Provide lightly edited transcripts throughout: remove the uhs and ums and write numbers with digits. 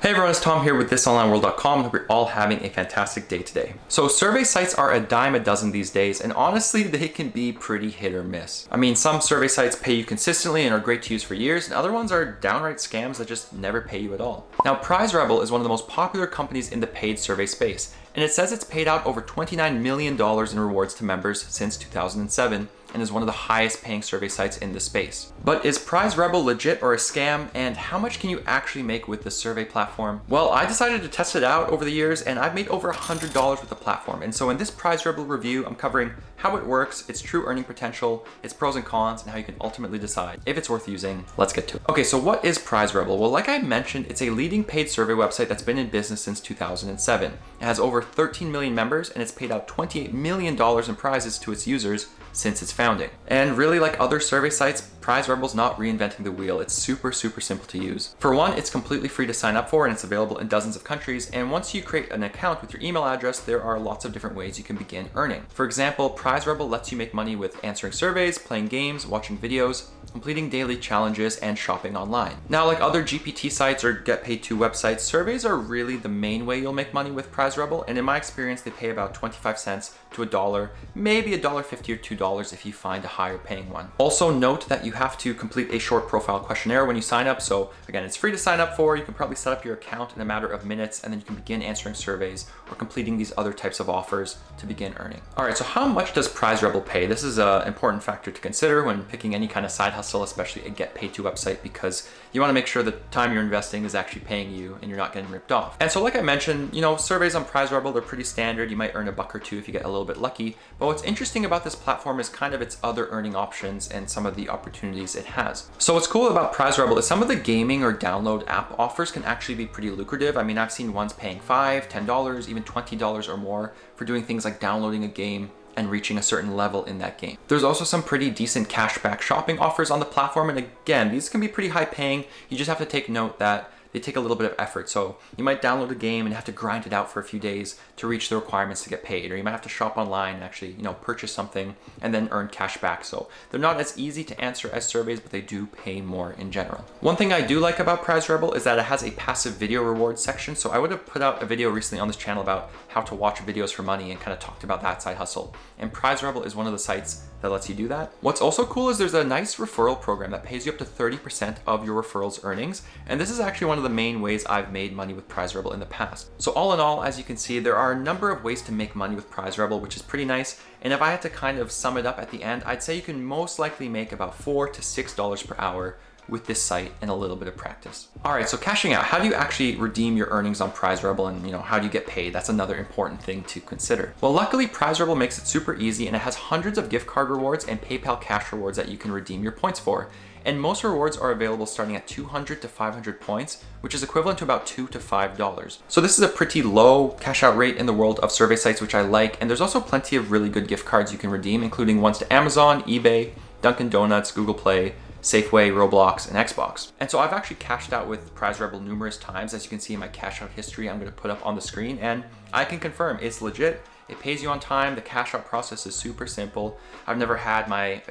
Hey everyone, it's Tom here with thisonlineworld.com. Hope you're all having a fantastic day today. So survey sites are a dime a dozen these days, and honestly, they can be pretty hit or miss. I mean, some survey sites pay you consistently and are great to use for years, and other ones are downright scams that just never pay you at all. Now, PrizeRebel is one of the most popular companies in the paid survey space, and it says it's paid out over $29 million in rewards to members since 2007, and is one of the highest paying survey sites in the space. But is PrizeRebel legit or a scam, and how much can you actually make with the survey platform? Well, I decided to test it out over the years, and I've made over $100 with the platform. And so in this PrizeRebel review, I'm covering how it works, its true earning potential, its pros and cons, and how you can ultimately decide if it's worth using. Let's get to it. Okay, so what is PrizeRebel? Well, like I mentioned, it's a leading paid survey website that's been in business since 2007. It has over 13 million members, and it's paid out $28 million in prizes to its users since its founding. And really, like other survey sites, PrizeRebel's not reinventing the wheel. It's super simple to use. For one, it's completely free to sign up for, and it's available in dozens of countries. And once you create an account with your email address, there are lots of different ways you can begin earning. For example, PrizeRebel lets you make money with answering surveys, playing games, watching videos, completing daily challenges, and shopping online. Now, like other GPT sites or get paid to websites, surveys are really the main way you'll make money with PrizeRebel. And in my experience, they pay about 25 cents to $1, maybe $1.50 or $2 if you find a higher paying one. Also note that you have to complete a short profile questionnaire when you sign up. So again, it's free to sign up for. You can probably set up your account in a matter of minutes, and then you can begin answering surveys or completing these other types of offers to begin earning. All right, so how much does PrizeRebel pay? This is an important factor to consider when picking any kind of side hustle, especially a get paid to website, because you want to make sure the time you're investing is actually paying you and you're not getting ripped off. And so like I mentioned, surveys on PrizeRebel, they're pretty standard. You might earn a buck or two if you get a little bit lucky. But what's interesting about this platform is kind of its other earning options and some of the opportunities it has. So what's cool about PrizeRebel is some of the gaming or download app offers can actually be pretty lucrative. I mean, I've seen ones paying $5, $10, even $20 or more for doing things like downloading a game and reaching a certain level in that game. There's also some pretty decent cashback shopping offers on the platform. And again, these can be pretty high paying. You just have to take note that they take a little bit of effort. So you might download a game and have to grind it out for a few days to reach the requirements to get paid. Or you might have to shop online and actually, purchase something and then earn cash back. So they're not as easy to answer as surveys, but they do pay more in general. One thing I do like about PrizeRebel is that it has a passive video rewards section. So I would have put out a video recently on this channel about how to watch videos for money and kind of talked about that side hustle. And PrizeRebel is one of the sites that lets you do that. What's also cool is there's a nice referral program that pays you up to 30% of your referral's earnings. And this is actually one of the main ways I've made money with PrizeRebel in the past. So all in all, as you can see, there are a number of ways to make money with PrizeRebel, which is pretty nice. And if I had to kind of sum it up at the end, I'd say you can most likely make about $4 to $6 per hour with this site and a little bit of practice. All right, so cashing out, how do you actually redeem your earnings on PrizeRebel, and how do you get paid? That's another important thing to consider. Well, luckily PrizeRebel makes it super easy, and it has hundreds of gift card rewards and PayPal cash rewards that you can redeem your points for. And most rewards are available starting at 200 to 500 points, which is equivalent to about $2 to $5. So this is a pretty low cash out rate in the world of survey sites, which I like. And there's also plenty of really good gift cards you can redeem, including ones to Amazon, eBay, Dunkin' Donuts, Google Play, Safeway, Roblox, and Xbox. And so I've actually cashed out with PrizeRebel numerous times. As you can see in my cash out history, I'm going to put up on the screen, and I can confirm it's legit. It pays you on time. The cash out process is super simple. I've never had my,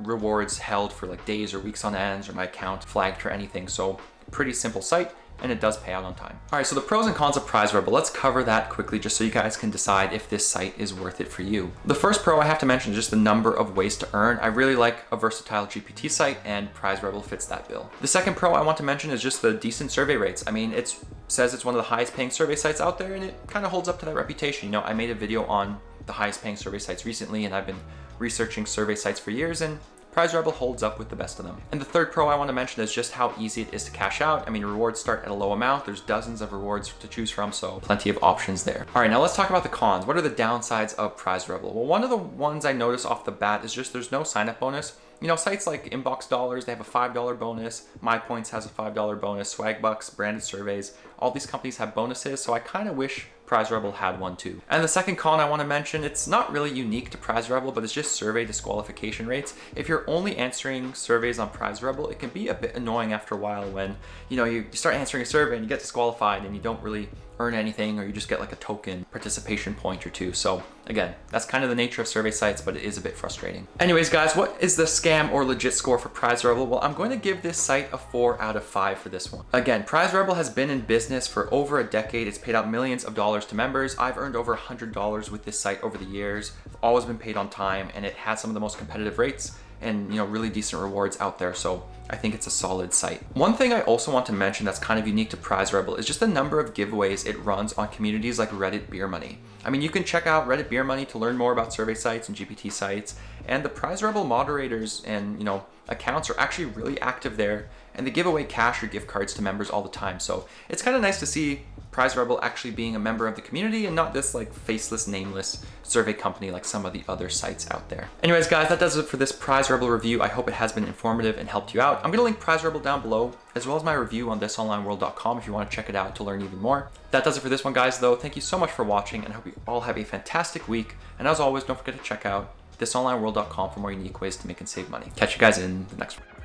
rewards held for like days or weeks on end, or my account flagged for anything. So pretty simple site, and it does pay out on time. All right, so the pros and cons of PrizeRebel, let's cover that quickly just so you guys can decide if this site is worth it for you. The first pro I have to mention is just the number of ways to earn. I really like a versatile GPT site, and PrizeRebel fits that bill. The second pro I want to mention is just the decent survey rates. I mean, it says it's one of the highest paying survey sites out there, and it kind of holds up to that reputation. I made a video on the highest paying survey sites recently, and I've been researching survey sites for years, and PrizeRebel holds up with the best of them. And the third pro I want to mention is just how easy it is to cash out. I mean, rewards start at a low amount. There's dozens of rewards to choose from, so plenty of options there. All right, now let's talk about the cons. What are the downsides of PrizeRebel? Well, one of the ones I noticed off the bat is just there's no sign-up bonus. Sites like Inbox Dollars, they have a $5 bonus. MyPoints has a $5 bonus. Swagbucks, branded surveys, all these companies have bonuses. So I kind of wish PrizeRebel had one too. And the second con I want to mention, it's not really unique to PrizeRebel, but it's just survey disqualification rates. If you're only answering surveys on PrizeRebel, it can be a bit annoying after a while when, you start answering a survey and you get disqualified and you don't really earn anything, or you just get like a token participation point or two. So again, that's kind of the nature of survey sites, but it is a bit frustrating. Anyways, guys, what is the scam or legit score for PrizeRebel? Well, I'm going to give this site a 4 out of 5 for this one. Again, PrizeRebel has been in business for over a decade. It's paid out millions of dollars to members. I've earned over $100 with this site over the years. I've always been paid on time, and it has some of the most competitive rates and really decent rewards out there. So I think it's a solid site. One thing I also want to mention that's kind of unique to PrizeRebel is just the number of giveaways it runs on communities like Reddit Beer Money. I mean, you can check out Reddit Beer Money to learn more about survey sites and GPT sites, and the PrizeRebel moderators and accounts are actually really active there, and they give away cash or gift cards to members all the time. So it's kind of nice to see PrizeRebel actually being a member of the community and not this like faceless, nameless survey company like some of the other sites out there. Anyways, guys, that does it for this PrizeRebel review. I hope it has been informative and helped you out. I'm gonna link PrizeRebel down below, as well as my review on thisonlineworld.com if you want to check it out to learn even more. That does it for this one, guys, though. Thank you so much for watching, and I hope you all have a fantastic week. And as always, don't forget to check out thisonlineworld.com for more unique ways to make and save money. Catch you guys in the next one.